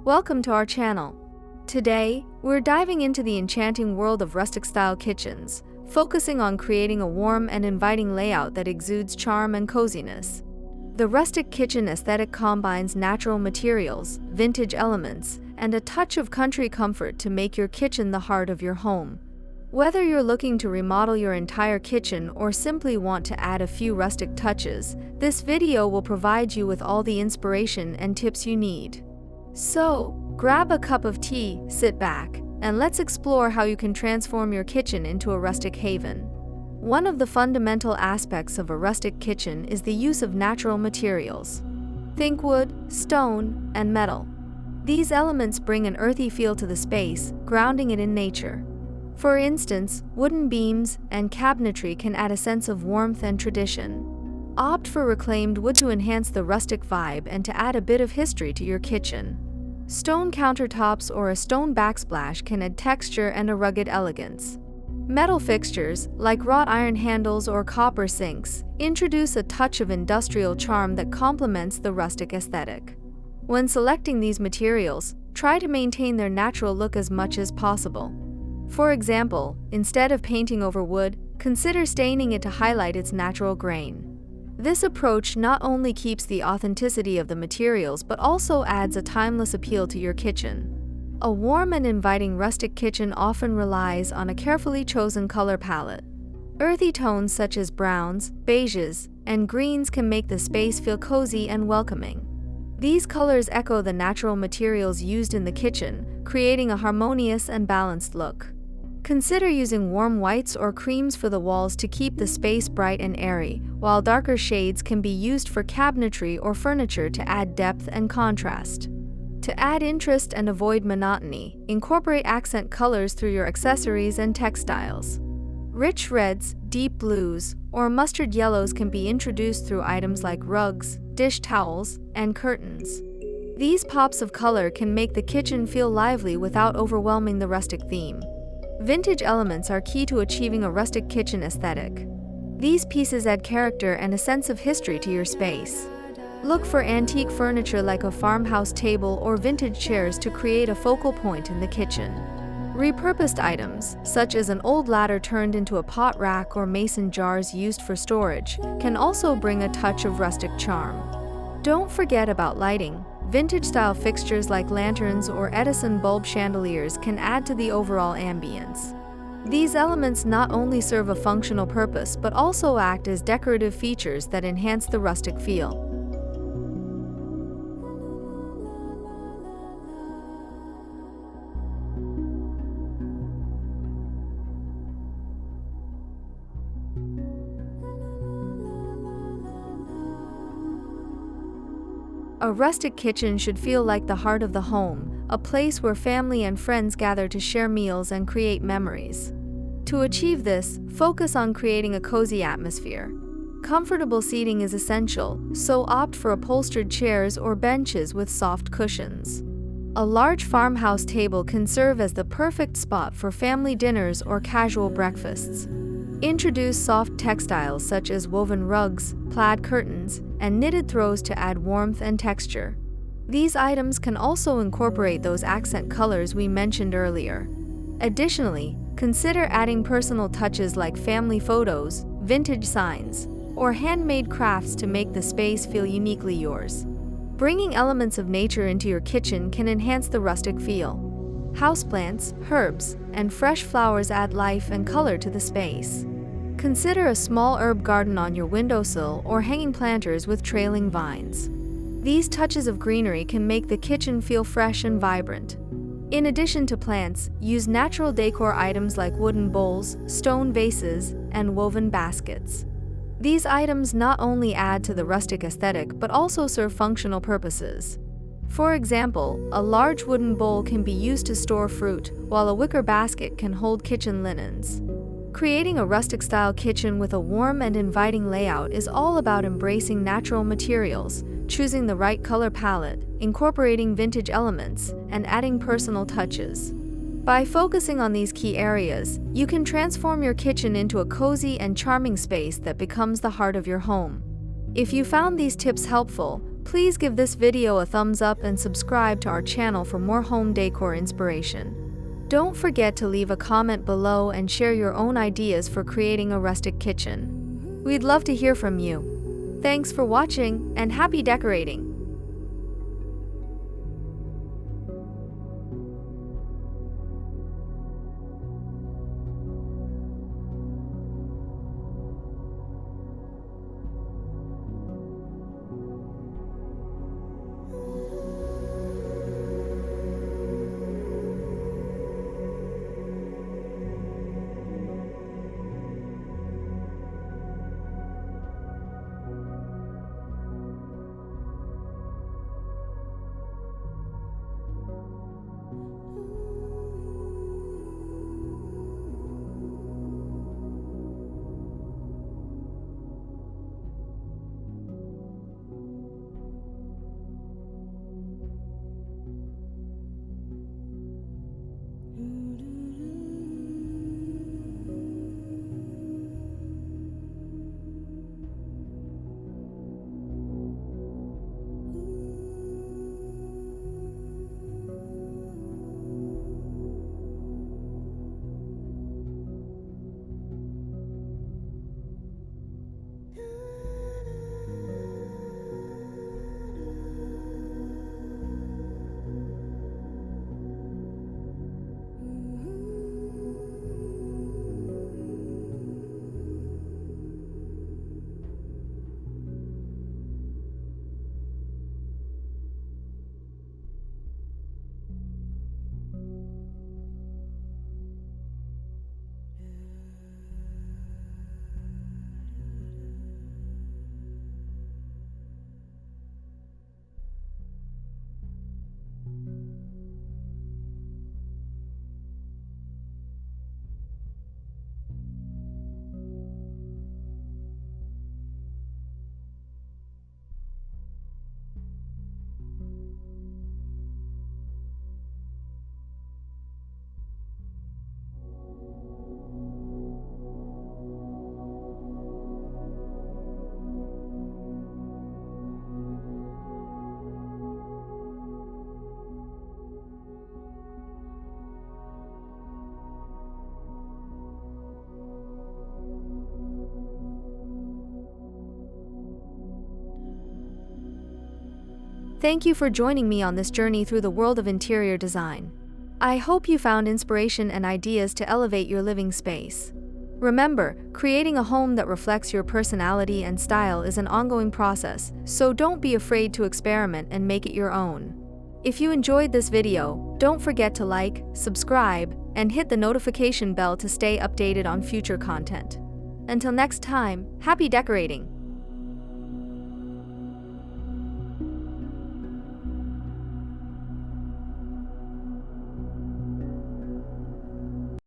Welcome to our channel. Today, we're diving into the enchanting world of rustic-style kitchens, focusing on creating a warm and inviting layout that exudes charm and coziness. The rustic kitchen aesthetic combines natural materials, vintage elements, and a touch of country comfort to make your kitchen the heart of your home. Whether you're looking to remodel your entire kitchen or simply want to add a few rustic touches, this video will provide you with all the inspiration and tips you need. So, grab a cup of tea, sit back, and let's explore how you can transform your kitchen into a rustic haven. One of the fundamental aspects of a rustic kitchen is the use of natural materials. Think wood, stone, and metal. These elements bring an earthy feel to the space, grounding it in nature. For instance, wooden beams and cabinetry can add a sense of warmth and tradition. Opt for reclaimed wood to enhance the rustic vibe and to add a bit of history to your kitchen. Stone countertops or a stone backsplash can add texture and a rugged elegance. Metal fixtures, like wrought iron handles or copper sinks, introduce a touch of industrial charm that complements the rustic aesthetic. When selecting these materials, try to maintain their natural look as much as possible. For example, instead of painting over wood, consider staining it to highlight its natural grain. This approach not only keeps the authenticity of the materials but also adds a timeless appeal to your kitchen. A warm and inviting rustic kitchen often relies on a carefully chosen color palette. Earthy tones such as browns, beiges, and greens can make the space feel cozy and welcoming. These colors echo the natural materials used in the kitchen, creating a harmonious and balanced look. Consider using warm whites or creams for the walls to keep the space bright and airy, while darker shades can be used for cabinetry or furniture to add depth and contrast. To add interest and avoid monotony, incorporate accent colors through your accessories and textiles. Rich reds, deep blues, or mustard yellows can be introduced through items like rugs, dish towels, and curtains. These pops of color can make the kitchen feel lively without overwhelming the rustic theme. Vintage elements are key to achieving a rustic kitchen aesthetic. These pieces add character and a sense of history to your space. Look for antique furniture like a farmhouse table or vintage chairs to create a focal point in the kitchen. Repurposed items, such as an old ladder turned into a pot rack or mason jars used for storage, can also bring a touch of rustic charm. Don't forget about lighting. Vintage-style fixtures like lanterns or Edison bulb chandeliers can add to the overall ambience. These elements not only serve a functional purpose but also act as decorative features that enhance the rustic feel. A rustic kitchen should feel like the heart of the home, a place where family and friends gather to share meals and create memories. To achieve this, focus on creating a cozy atmosphere. Comfortable seating is essential, so opt for upholstered chairs or benches with soft cushions. A large farmhouse table can serve as the perfect spot for family dinners or casual breakfasts. Introduce soft textiles such as woven rugs, plaid curtains, and knitted throws to add warmth and texture. These items can also incorporate those accent colors we mentioned earlier. Additionally, consider adding personal touches like family photos, vintage signs, or handmade crafts to make the space feel uniquely yours. Bringing elements of nature into your kitchen can enhance the rustic feel. Houseplants, herbs, and fresh flowers add life and color to the space. Consider a small herb garden on your windowsill or hanging planters with trailing vines. These touches of greenery can make the kitchen feel fresh and vibrant. In addition to plants, use natural decor items like wooden bowls, stone vases, and woven baskets. These items not only add to the rustic aesthetic but also serve functional purposes. For example, a large wooden bowl can be used to store fruit, while a wicker basket can hold kitchen linens. Creating a rustic-style kitchen with a warm and inviting layout is all about embracing natural materials, choosing the right color palette, incorporating vintage elements, and adding personal touches. By focusing on these key areas, you can transform your kitchen into a cozy and charming space that becomes the heart of your home. If you found these tips helpful, Please give this video a thumbs up and subscribe to our channel for more home decor inspiration. Don't forget to leave a comment below and share your own ideas for creating a rustic kitchen. We'd love to hear from you. Thanks for watching and happy decorating! Thank you for joining me on this journey through the world of interior design. I hope you found inspiration and ideas to elevate your living space. Remember, creating a home that reflects your personality and style is an ongoing process, so don't be afraid to experiment and make it your own. If you enjoyed this video, don't forget to like, subscribe, and hit the notification bell to stay updated on future content. Until next time, happy decorating!